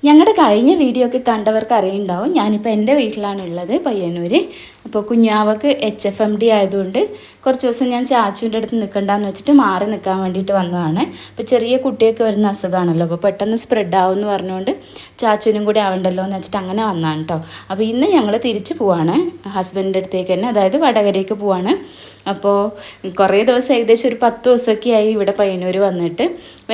ഞങ്ങളുടെ കഴിഞ്ഞ വീഡിയോ ഒക്കെ കണ്ടവർക്ക് അറിയുണ്ടാവും. ഞാനിപ്പോൾ എൻ്റെ വീട്ടിലാണുള്ളത്, പയ്യന്നൂർ. അപ്പോൾ കുഞ്ഞാവക്ക് HFMD ആയതുകൊണ്ട് കുറച്ച് ദിവസം ഞാൻ ചാച്ചുവിൻ്റെ അടുത്ത് നിൽക്കണ്ടെന്ന് വെച്ചിട്ട് മാറി നിൽക്കാൻ വേണ്ടിയിട്ട് വന്നതാണ്. അപ്പോൾ ചെറിയ കുട്ടിയൊക്കെ വരുന്ന അസുഖമാണല്ലോ, അപ്പോൾ പെട്ടെന്ന് സ്പ്രെഡ് ആവുമെന്ന് പറഞ്ഞുകൊണ്ട് ചാച്ചുവിനും കൂടി ആവണ്ടല്ലോ എന്ന് വെച്ചിട്ട് അങ്ങനെ വന്നതാണ് കേട്ടോ. അപ്പോൾ ഇന്ന് ഞങ്ങൾ തിരിച്ച് പോവാണ് ഹസ്ബൻഡിൻ്റെ അടുത്തേക്ക് തന്നെ, അതായത് വടകരയ്ക്ക് പോവാണ്. അപ്പോൾ കുറേ ദിവസം, ഏകദേശം ഒരു 10 ദിവസമൊക്കെ ആയി ഇവിടെ പയ്യന്നൂർ വന്നിട്ട്.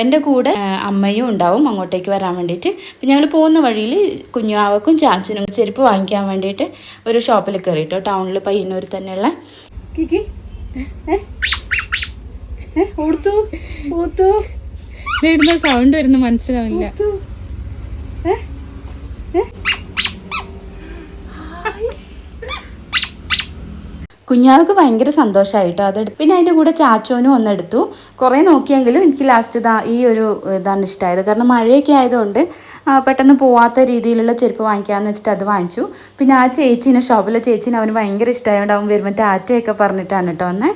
എൻ്റെ കൂടെ അമ്മയും ഉണ്ടാവും അങ്ങോട്ടേക്ക് വരാൻ വേണ്ടിയിട്ട്. അപ്പം ഞങ്ങൾ പോകുന്ന വഴിയിൽ കുഞ്ഞാവക്കും ചാച്ചനും ചെരുപ്പ് വാങ്ങിക്കാൻ വേണ്ടിയിട്ട് ഒരു ഷോപ്പിൽ കയറിയിട്ടോ, ടൗണിൽ പയ്യന്നൂർ തന്നെയുള്ള. കിക്കി സൗണ്ട് വരുന്ന മനസ്സിലാവില്ല. കുഞ്ഞാവക്ക് ഭയങ്കര സന്തോഷമായിട്ടോ അതെടുത്ത്. പിന്നെ അതിൻ്റെ കൂടെ ചാച്ചോനും ഒന്നെടുത്തു. കുറേ നോക്കിയെങ്കിലും എനിക്ക് ലാസ്റ്റ് ഈ ഒരു ഇതാണ് ഇഷ്ടമായത്. കാരണം മഴയൊക്കെ ആയതുകൊണ്ട് പെട്ടെന്ന് പോവാത്ത രീതിയിലുള്ള ചെരുപ്പ് വാങ്ങിക്കാമെന്ന് വെച്ചിട്ട് അത് വാങ്ങിച്ചു. പിന്നെ ആ ചേച്ചീനെ, ഷോപ്പിലെ ചേച്ചീനെ അവന് ഭയങ്കര ഇഷ്ടമായതുകൊണ്ട് അവൻ വരുമ്പോൾ ടാറ്റയൊക്കെ പറഞ്ഞിട്ടാണ് കേട്ടോ വന്നത്.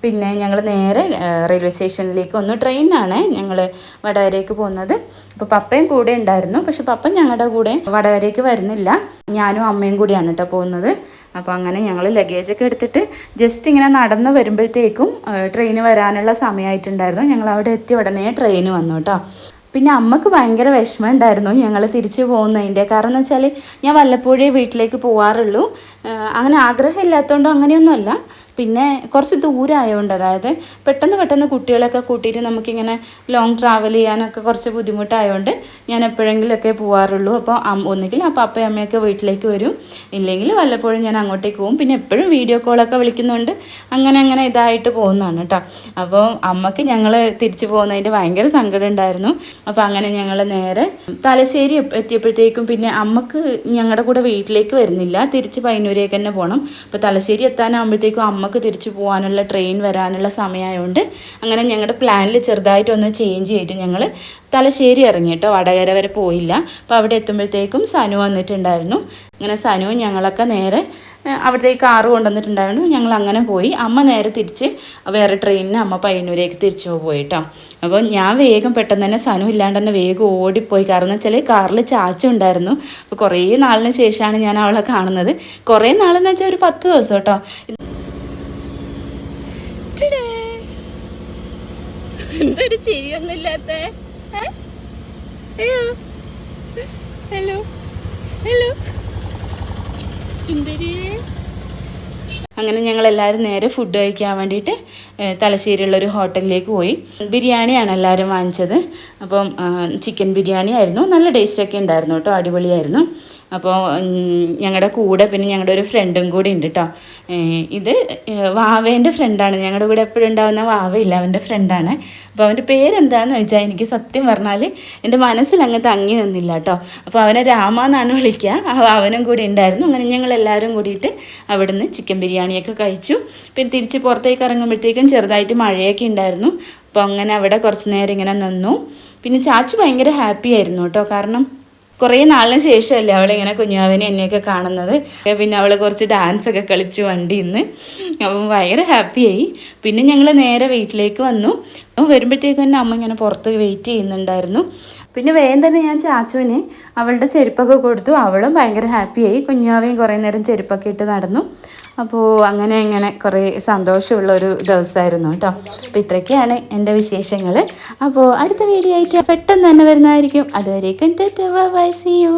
പിന്നെ ഞങ്ങൾ നേരെ റെയിൽവേ സ്റ്റേഷനിലേക്ക് വന്നു. ട്രെയിനാണ് ഞങ്ങൾ വടകരയ്ക്ക് പോകുന്നത്. അപ്പോൾ പപ്പയും കൂടെ ഉണ്ടായിരുന്നു, പക്ഷെ പപ്പ ഞങ്ങളുടെ കൂടെ വടകരയ്ക്ക് വരുന്നില്ല. ഞാനും അമ്മയും കൂടിയാണ് കേട്ടോ പോകുന്നത്. അപ്പോൾ അങ്ങനെ ഞങ്ങൾ ലഗേജൊക്കെ എടുത്തിട്ട് ജസ്റ്റ് ഇങ്ങനെ നടന്ന് വരുമ്പോഴത്തേക്കും ട്രെയിന് വരാനുള്ള സമയമായിട്ടുണ്ടായിരുന്നു. ഞങ്ങൾ അവിടെ എത്തിയ ഉടനെ ട്രെയിന് വന്നു കേട്ടോ. പിന്നെ അമ്മക്ക് ഭയങ്കര വിഷമം ഉണ്ടായിരുന്നു ഞങ്ങൾ തിരിച്ചു പോകുന്നതിൻ്റെ. കാരണം എന്ന് വെച്ചാൽ ഞാൻ വല്ലപ്പോഴേ വീട്ടിലേക്ക് പോകാറുള്ളൂ. അങ്ങനെ ആഗ്രഹമില്ലാത്തതുകൊണ്ടോ അങ്ങനെയൊന്നുമല്ല, പിന്നെ കുറച്ച് ദൂരമായതുകൊണ്ട്, അതായത് പെട്ടെന്ന് കുട്ടികളൊക്കെ കൂട്ടിയിട്ട് നമുക്കിങ്ങനെ ലോങ് ട്രാവൽ ചെയ്യാനൊക്കെ കുറച്ച് ബുദ്ധിമുട്ടായതുകൊണ്ട് ഞാൻ എപ്പോഴെങ്കിലുമൊക്കെ പോകാറുള്ളൂ. അപ്പോൾ ഒന്നുകിൽ അപ്പോൾ അപ്പയും അമ്മയൊക്കെ വീട്ടിലേക്ക് വരും, ഇല്ലെങ്കിൽ വല്ലപ്പോഴും ഞാൻ അങ്ങോട്ടേക്ക് പോകും. പിന്നെ എപ്പോഴും വീഡിയോ കോളൊക്കെ വിളിക്കുന്നുണ്ട്, അങ്ങനെ ഇതായിട്ട് പോകുന്നതാണ് കേട്ടോ. അപ്പോൾ അമ്മക്ക് ഞങ്ങൾ തിരിച്ചു പോകുന്നതിൻ്റെ ഭയങ്കര സങ്കടം ഉണ്ടായിരുന്നു. അപ്പോൾ അങ്ങനെ ഞങ്ങൾ നേരെ തലശ്ശേരി എത്തിയപ്പോഴത്തേക്കും പിന്നെ അമ്മക്ക് ഞങ്ങളുടെ കൂടെ വീട്ടിലേക്ക് വരുന്നില്ല, തിരിച്ച് പയ്യന്നൂരേക്ക് തന്നെ പോകണം. അപ്പോൾ തലശ്ശേരി എത്താനാകുമ്പോഴത്തേക്കും അമ്മക്ക് തിരിച്ചു പോകാനുള്ള ട്രെയിൻ വരാനുള്ള സമയമായതുകൊണ്ട് അങ്ങനെ ഞങ്ങളുടെ പ്ലാനിൽ ചെറുതായിട്ടൊന്ന് ചേഞ്ച് ചെയ്തിട്ട് ഞങ്ങൾ തലശ്ശേരി ഇറങ്ങി കേട്ടോ, വടകര വരെ പോയില്ല. അപ്പോൾ അവിടെ എത്തുമ്പോഴത്തേക്കും സനു വന്നിട്ടുണ്ടായിരുന്നു. അങ്ങനെ സനുവും ഞങ്ങളൊക്കെ നേരെ അവിടത്തേക്ക് കാറ് കൊണ്ടുവന്നിട്ടുണ്ടായിരുന്നു. ഞങ്ങൾ അങ്ങനെ പോയി. അമ്മ നേരെ തിരിച്ച് വേറെ ട്രെയിനിന് അമ്മ പയ്യന്നൂരേക്ക് തിരിച്ചു പോയി കേട്ടോ. അപ്പോൾ ഞാൻ വേഗം പെട്ടെന്ന് തന്നെ സനു ഇല്ലാണ്ട് തന്നെ വേഗം ഓടിപ്പോയി. കാരണം എന്ന് വെച്ചാൽ കാറിൽ ചാച്ച ഉണ്ടായിരുന്നു. അപ്പോൾ കുറേ നാളിന് ശേഷമാണ് ഞാൻ അവളെ കാണുന്നത്. കുറേ നാളെന്ന് വെച്ചാൽ ഒരു 10 ദിവസം കേട്ടോ. എന്തൊരു ചിരിയൊന്നുമില്ലാത്ത. ഹലോ അങ്ങനെ ഞങ്ങളെല്ലാവരും നേരെ ഫുഡ് കഴിക്കാൻ വേണ്ടിയിട്ട് തലശ്ശേരിയുള്ളൊരു ഹോട്ടലിലേക്ക് പോയി. ബിരിയാണിയാണ് എല്ലാവരും വാങ്ങിച്ചത്. അപ്പം ചിക്കൻ ബിരിയാണി ആയിരുന്നു, നല്ല ടേസ്റ്റൊക്കെ ഉണ്ടായിരുന്നു കേട്ടോ, അടിപൊളിയായിരുന്നു. അപ്പോൾ ഞങ്ങളുടെ കൂടെ പിന്നെ ഞങ്ങളുടെ ഒരു ഫ്രണ്ടും കൂടി ഉണ്ട് കേട്ടോ. ഇത് വാവേൻ്റെ ഫ്രണ്ടാണ്, ഞങ്ങളുടെ കൂടെ എപ്പോഴും ഉണ്ടാകുന്ന വാവയില്ല, അവൻ്റെ ഫ്രണ്ടാണ്. അപ്പോൾ അവൻ്റെ പേരെന്താണെന്ന് ചോദിച്ചാൽ എനിക്ക് സത്യം പറഞ്ഞാൽ എൻ്റെ മനസ്സിൽ അങ്ങ് തങ്ങി നിന്നില്ല കേട്ടോ. അപ്പോൾ അവനെ രാമ എന്നാണ് വിളിക്കുക. അവനും കൂടി ഉണ്ടായിരുന്നു. അങ്ങനെ ഞങ്ങളെല്ലാവരും കൂടിയിട്ട് അവിടുന്ന് ചിക്കൻ ബിരിയാണിയൊക്കെ കഴിച്ചു. പിന്നെ തിരിച്ച് പുറത്തേക്ക് ഇറങ്ങുമ്പോഴത്തേക്കും ചെറുതായിട്ട് മഴയൊക്കെ ഉണ്ടായിരുന്നു. അപ്പോൾ അങ്ങനെ അവിടെ കുറച്ച് നേരം ഇങ്ങനെ നിന്നു. പിന്നെ ചാച്ചു ഭയങ്കര ഹാപ്പി ആയിരുന്നു കേട്ടോ, കാരണം കുറേ നാളിന് ശേഷമല്ലേ അവളിങ്ങനെ കുഞ്ഞാവിനെ എന്നെയൊക്കെ കാണുന്നത്. പിന്നെ അവൾ കുറച്ച് ഡാൻസൊക്കെ കളിച്ചു വണ്ടിയിൽ നിന്ന്. അപ്പം ഭയങ്കര ഹാപ്പിയായി. പിന്നെ ഞങ്ങൾ നേരെ വീട്ടിലേക്ക് വന്നു. വരുമ്പോഴത്തേക്കും തന്നെ അമ്മ ഇങ്ങനെ പുറത്ത് വെയിറ്റ് ചെയ്യുന്നുണ്ടായിരുന്നു. പിന്നെ വേഗം തന്നെ ഞാൻ ചാച്ചുവിന് അവളുടെ ചെരുപ്പൊക്കെ കൊടുത്തു. അവളും ഭയങ്കര ഹാപ്പിയായി. കുഞ്ഞാവയും കുറേ നേരം ചെരുപ്പൊക്കെ ഇട്ട് നടന്നു. അപ്പോൾ അങ്ങനെ കുറേ സന്തോഷമുള്ളൊരു ദിവസമായിരുന്നു കേട്ടോ. അപ്പോൾ ഇത്രയൊക്കെയാണ് എൻ്റെ വിശേഷങ്ങൾ. അപ്പോൾ അടുത്ത വീഡിയോ ആയിട്ട് പെട്ടെന്ന് തന്നെ വരുന്നതായിരിക്കും. അതുവരേക്കും ബൈ, സീ യു.